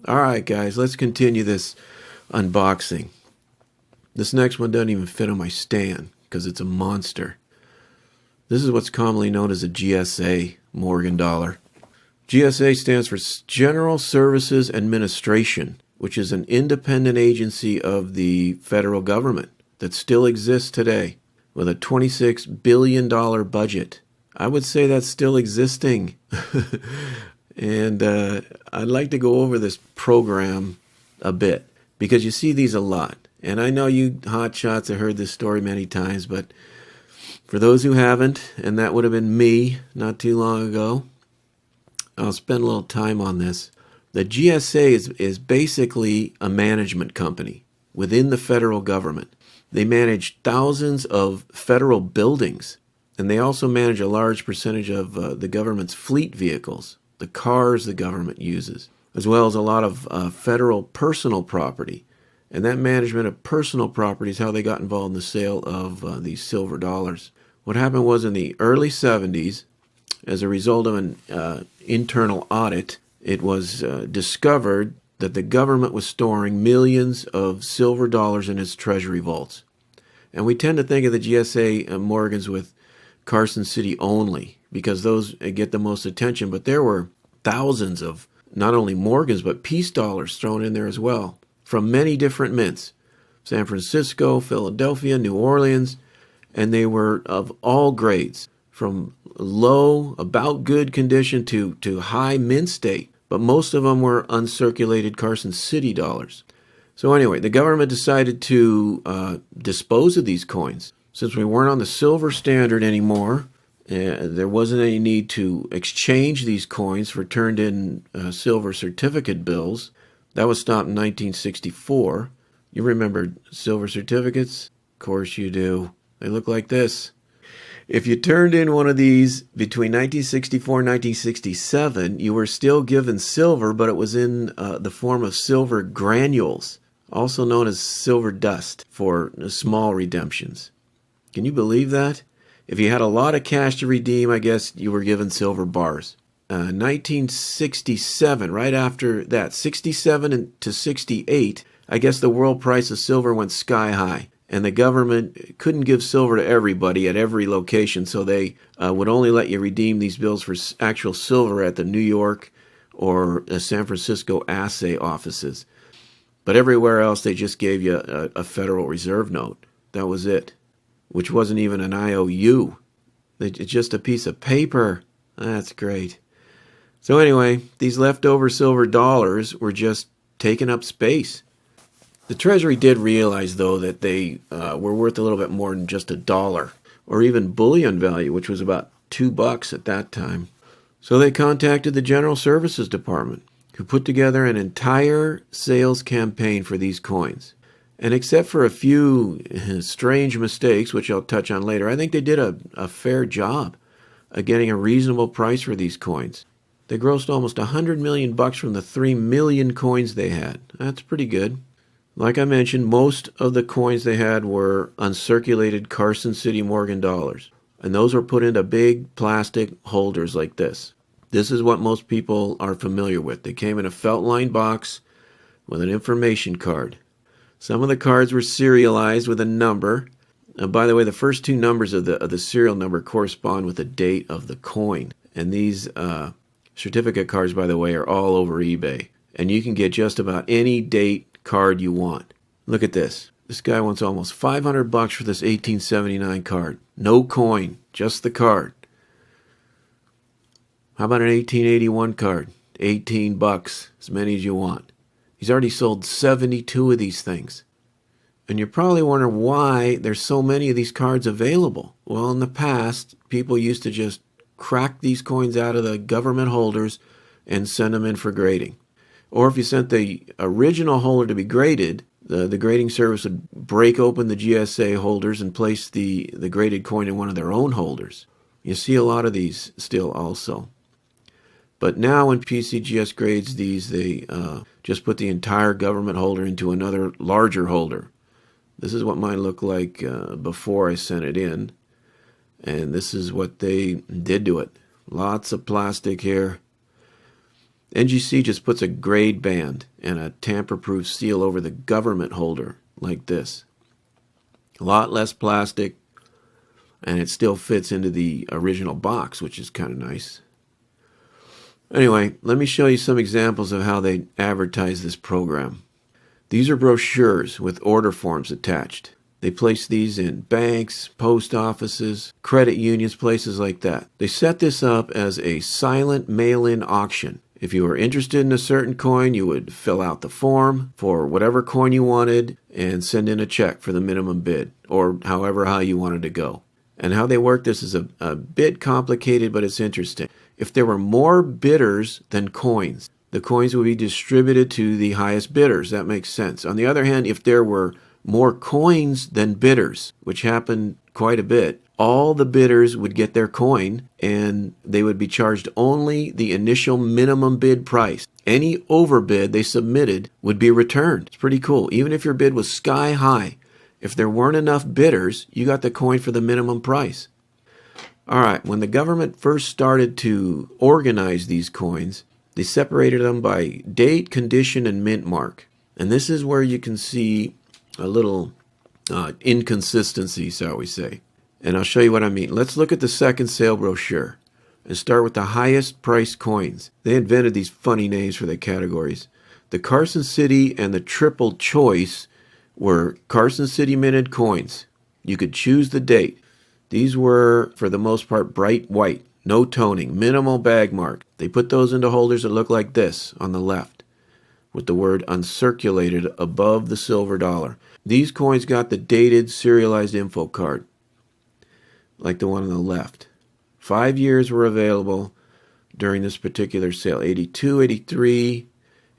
All right, guys, let's continue this unboxing. This next one doesn't even fit on my stand because it's a monster. This is what's commonly known as a GSA Morgan dollar. GSA stands for General Services Administration, which is an independent agency of the federal government that still exists today with a $26 billion budget. I would say that's still existing. And I'd like to go over this program a bit because you see these a lot. And I know you hotshots have heard this story many times, but for those who haven't, and that would have been me not too long ago, I'll spend a little time on this. The GSA is basically a management company within the federal government. They manage thousands of federal buildings, and they also manage a large percentage of the government's fleet vehicles, the cars the government uses, as well as a lot of federal personal property. And that management of personal property is how they got involved in the sale of these silver dollars. What happened was in the early 70s, as a result of an internal audit, it was discovered that the government was storing millions of silver dollars in its Treasury vaults. And we tend to think of the GSA Morgans with Carson City only because those get the most attention, but there were thousands of not only Morgans but peace dollars thrown in there as well from many different mints, San Francisco, Philadelphia, New Orleans, and they were of all grades, from low, about good condition to high mint state, but most of them were uncirculated Carson City dollars. So anyway, the government decided to dispose of these coins. Since we weren't on the silver standard anymore, there wasn't any need to exchange these coins for turned-in silver certificate bills. That was stopped in 1964. You remember silver certificates? Of course you do. They look like this. If you turned in one of these between 1964 and 1967, you were still given silver, but it was in the form of silver granules, also known as silver dust for small redemptions. Can you believe that? If you had a lot of cash to redeem, I guess you were given silver bars. 1967, right after that, 67 to 68, I guess the world price of silver went sky high. And the government couldn't give silver to everybody at every location, so they would only let you redeem these bills for actual silver at the New York or San Francisco assay offices. But everywhere else, they just gave you a Federal Reserve note. That was it, which wasn't even an IOU. It's just a piece of paper. That's great. So anyway, these leftover silver dollars were just taking up space. The Treasury did realize, though, that they were worth a little bit more than just $1, or even bullion value, which was about $2 at that time. So they contacted the General Services Department, who put together an entire sales campaign for these coins. And except for a few strange mistakes, which I'll touch on later, I think they did a fair job of getting a reasonable price for these coins. They grossed almost $100 million from the 3 million coins they had. That's pretty good. Like I mentioned, most of the coins they had were uncirculated Carson City Morgan dollars. And those were put into big plastic holders like this. This is what most people are familiar with. They came in a felt-lined box with an information card. Some of the cards were serialized with a number. And by the way, the first two numbers of the serial number correspond with the date of the coin. And these certificate cards, by the way, are all over eBay. And you can get just about any date card you want. Look at this. This guy wants almost $500 for this 1879 card. No coin, just the card. How about an 1881 card? $18, as many as you want. He's already sold 72 of these things. And you're probably wondering why there's so many of these cards available. Well, in the past, people used to just crack these coins out of the government holders and send them in for grading. Or if you sent the original holder to be graded, the grading service would break open the GSA holders and place the graded coin in one of their own holders. You see a lot of these still also. But now when PCGS grades these, they just put the entire government holder into another larger holder. This is what mine looked like before I sent it in. And this is what they did to it. Lots of plastic here. NGC just puts a grade band and a tamper-proof seal over the government holder like this. A lot less plastic, and it still fits into the original box, which is kind of nice. Anyway, let me show you some examples of how they advertise this program. These are brochures with order forms attached. They place these in banks, post offices, credit unions, places like that. They set this up as a silent mail-in auction. If you were interested in a certain coin, you would fill out the form for whatever coin you wanted and send in a check for the minimum bid, or however high you wanted to go. And how they work this is a bit complicated, but it's interesting. If there were more bidders than coins, the coins would be distributed to the highest bidders. That makes sense. On the other hand, if there were more coins than bidders, which happened quite a bit, all the bidders would get their coin and they would be charged only the initial minimum bid price. Any overbid they submitted would be returned. It's pretty cool. Even if your bid was sky high, if there weren't enough bidders, you got the coin for the minimum price. All right, when the government first started to organize these coins, they separated them by date, condition, and mint mark. And this is where you can see a little inconsistency, shall we say. And I'll show you what I mean. Let's look at the second sale brochure and start with the highest priced coins. They invented these funny names for their categories. The Carson City and the Triple Choice were Carson City minted coins. You could choose the date. These were, for the most part, bright white, no toning, minimal bag mark. They put those into holders that look like this on the left, with the word uncirculated above the silver dollar. These coins got the dated serialized info card, like the one on the left. 5 years were available during this particular sale: 82, 83,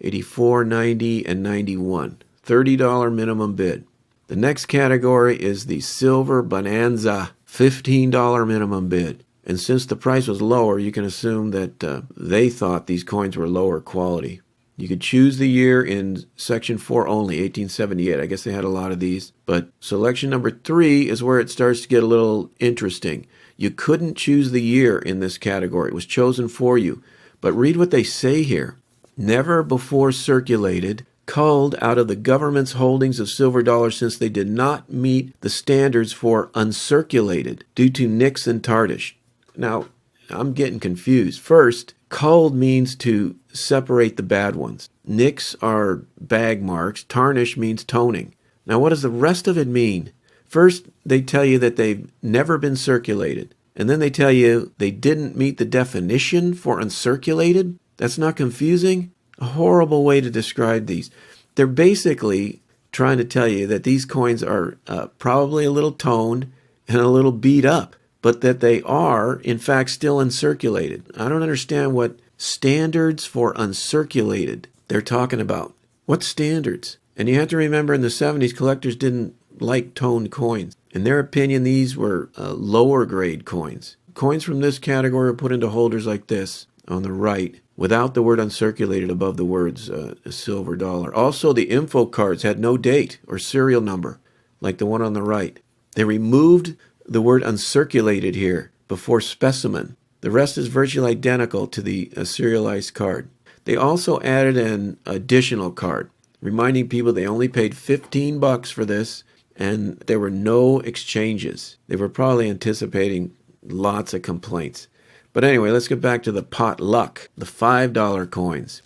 84, 90, and 91. $30 minimum bid. The next category is the Silver Bonanza, $15 minimum bid. And since the price was lower, you can assume that they thought these coins were lower quality. You could choose the year in section 4 only, 1878. I guess they had a lot of these. But selection number 3 is where it starts to get a little interesting. You couldn't choose the year in this category. It was chosen for you. But read what they say here. Never before circulated, culled out of the government's holdings of silver dollars since they did not meet the standards for uncirculated due to nicks and tarnish. Now, I'm getting confused. First, culled means to separate the bad ones. Nicks are bag marks. Tarnish means toning. Now, what does the rest of it mean? First, they tell you that they've never been circulated. And then they tell you they didn't meet the definition for uncirculated. That's not confusing? A horrible way to describe these. They're basically trying to tell you that these coins are probably a little toned and a little beat up, but that they are, in fact, still uncirculated. I don't understand what standards for uncirculated they're talking about. What standards? And you have to remember, in the 70s, collectors didn't like toned coins. In their opinion, these were lower grade coins. Coins from this category are put into holders like this on the right, without the word uncirculated above the words silver dollar. Also, the info cards had no date or serial number, like the one on the right. They removed the word uncirculated here before specimen. The rest is virtually identical to the serialized card. They also added an additional card, reminding people they only paid $15 for this, and there were no exchanges. They were probably anticipating lots of complaints. But anyway, let's get back to the potluck, the $5 coins.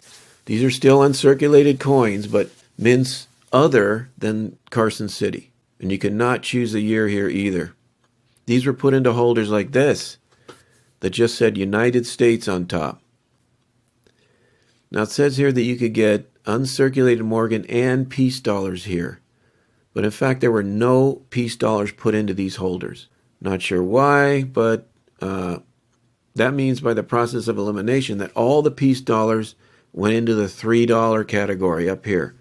These are still uncirculated coins, but mints other than Carson City. And you cannot choose the year here either. These were put into holders like this that just said United States on top. Now it says here that you could get uncirculated Morgan and peace dollars here. But in fact, there were no peace dollars put into these holders. Not sure why, but that means by the process of elimination that all the peace dollars went into the $3 category up here.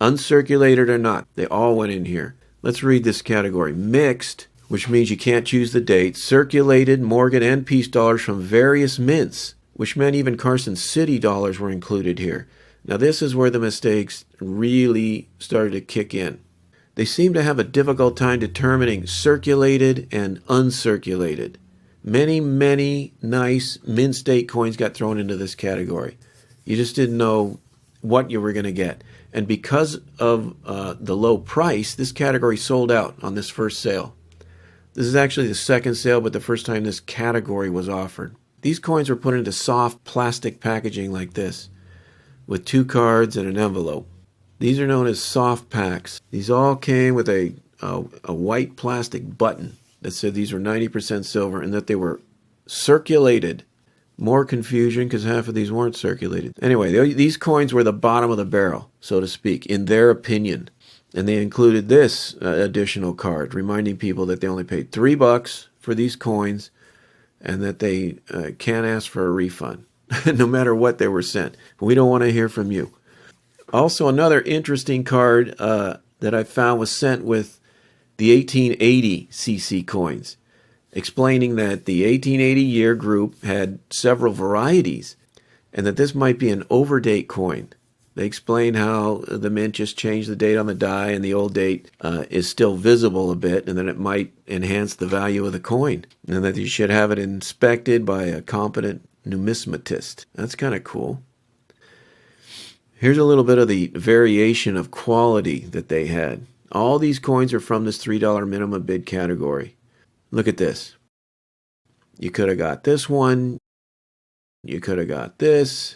Uncirculated or not, they all went in here. Let's read this category. Mixed, which means you can't choose the date. Circulated Morgan and peace dollars from various mints, which meant even Carson City dollars were included here. Now this is where the mistakes really started to kick in. They seem to have a difficult time determining circulated and uncirculated. Many nice mint state coins got thrown into this category. You just didn't know what you were going to get. And because of the low price, this category sold out on this first sale. This is actually the second sale, but the first time this category was offered. These coins were put into soft plastic packaging like this, with 2 cards and an envelope. These are known as soft packs. These all came with a white plastic button that said these were 90% silver and that they were circulated. More confusion because half of these weren't circulated. Anyway, these coins were the bottom of the barrel, so to speak, in their opinion. And they included this additional card, reminding people that they only paid $3 for these coins and that they can't ask for a refund, no matter what they were sent. We don't want to hear from you. Also, another interesting card that I found was sent with the 1880 CC coins, explaining that the 1880 year group had several varieties and that this might be an overdate coin. They explain how the mint just changed the date on the die and the old date is still visible a bit, and that it might enhance the value of the coin, and that you should have it inspected by a competent numismatist. That's kind of cool. Here's a little bit of the variation of quality that they had. All these coins are from this $3 minimum bid category. Look at this. You could have got this one. You could have got this.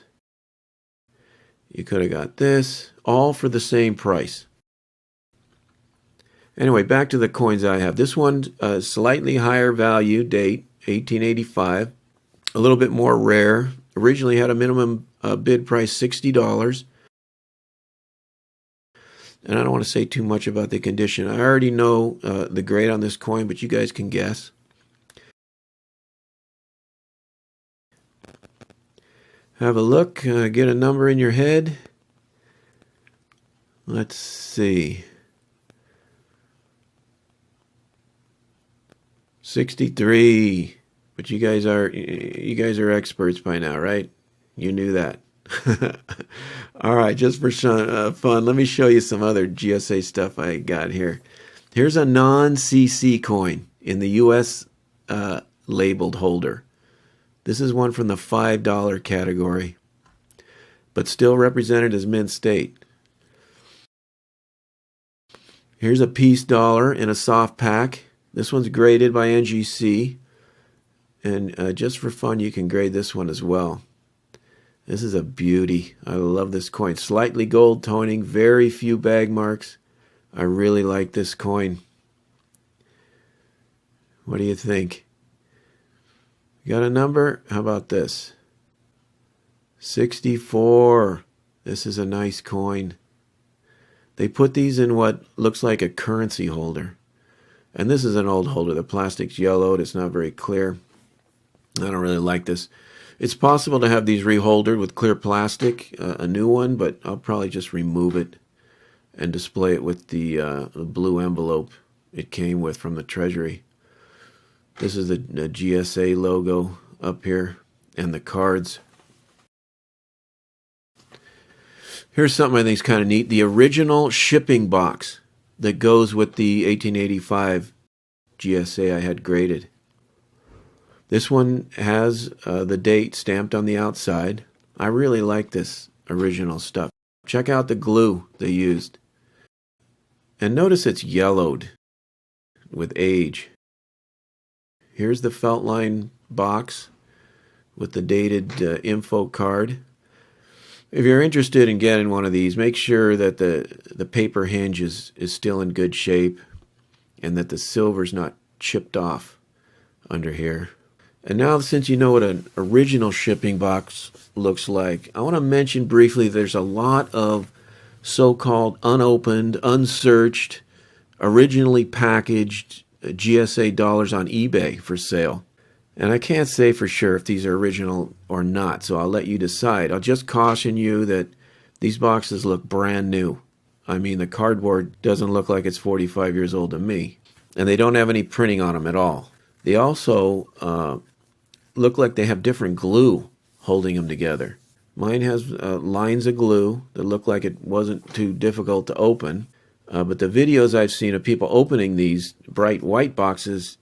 You could have got this. All for the same price. Anyway, back to the coins I have. This one, slightly higher value date, 1885. A little bit more rare. Originally had a minimum bid price $60. And I don't want to say too much about the condition. I already know the grade on this coin, but you guys can guess. Have a look, get a number in your head. Let's see. 63. But you guys are experts by now, right? You knew that. All right, just for fun, let me show you some other GSA stuff I got here. Here's a non-CC coin in the U.S. Labeled holder. This is one from the $5 category, but still represented as mint state. Here's a piece dollar in a soft pack. This one's graded by NGC, and just for fun, you can grade this one as well. This is a beauty. I love this coin. Slightly gold toning, very few bag marks. I really like this coin. What do you think? You got a number? How about this? 64. This is a nice coin. They put these in what looks like a currency holder. And this is an old holder. The plastic's yellowed. It's not very clear. I don't really like this. It's possible to have these reholdered with clear plastic, a new one, but I'll probably just remove it and display it with the blue envelope it came with from the Treasury. This is the GSA logo up here and the cards. Here's something I think is kind of neat. The original shipping box that goes with the 1885 GSA I had graded. This one has the date stamped on the outside. I really like this original stuff. Check out the glue they used. And notice it's yellowed with age. Here's the felt line box with the dated info card. If you're interested in getting one of these, make sure that the paper hinge is still in good shape and that the silver's not chipped off under here. And now, since you know what an original shipping box looks like, I want to mention briefly there's a lot of so-called unopened, unsearched, originally packaged GSA dollars on eBay for sale. And I can't say for sure if these are original or not, so I'll let you decide. I'll just caution you that these boxes look brand new. I mean, the cardboard doesn't look like it's 45 years old to me. And they don't have any printing on them at all. They also look like they have different glue holding them together. Mine has lines of glue that look like it wasn't too difficult to open. But the videos I've seen of people opening these bright white boxes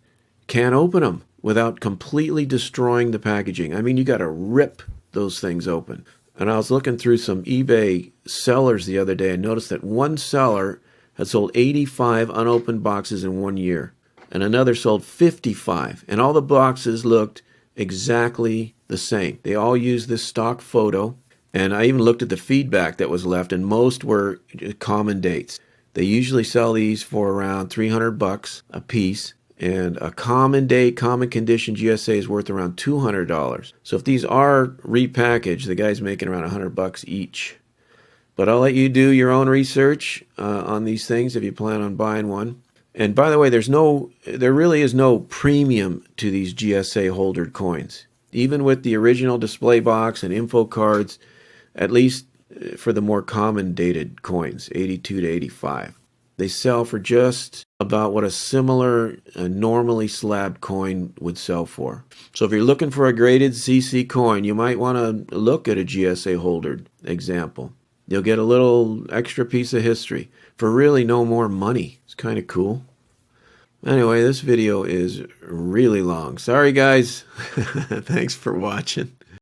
can't open them without completely destroying the packaging. I mean, you got to rip those things open. And I was looking through some eBay sellers the other day and noticed that one seller had sold 85 unopened boxes in 1 year, and another sold 55, and all the boxes looked exactly the same. They all used this stock photo, and I even looked at the feedback that was left, and most were common dates. They usually sell these for around $300 a piece, and a common date, common condition GSA is worth around $200. So if these are repackaged, the guy's making around $100 each. But I'll let you do your own research on these things if you plan on buying one. And by the way, there really is no premium to these GSA holdered coins. Even with the original display box and info cards, at least for the more common dated coins, 82 to 85. They sell for just about what a similar normally slabbed coin would sell for. So if you're looking for a graded CC coin, you might want to look at a GSA holdered example. You'll get a little extra piece of history for really no more money. It's kind of cool. Anyway, this video is really long. Sorry, guys. Thanks for watching.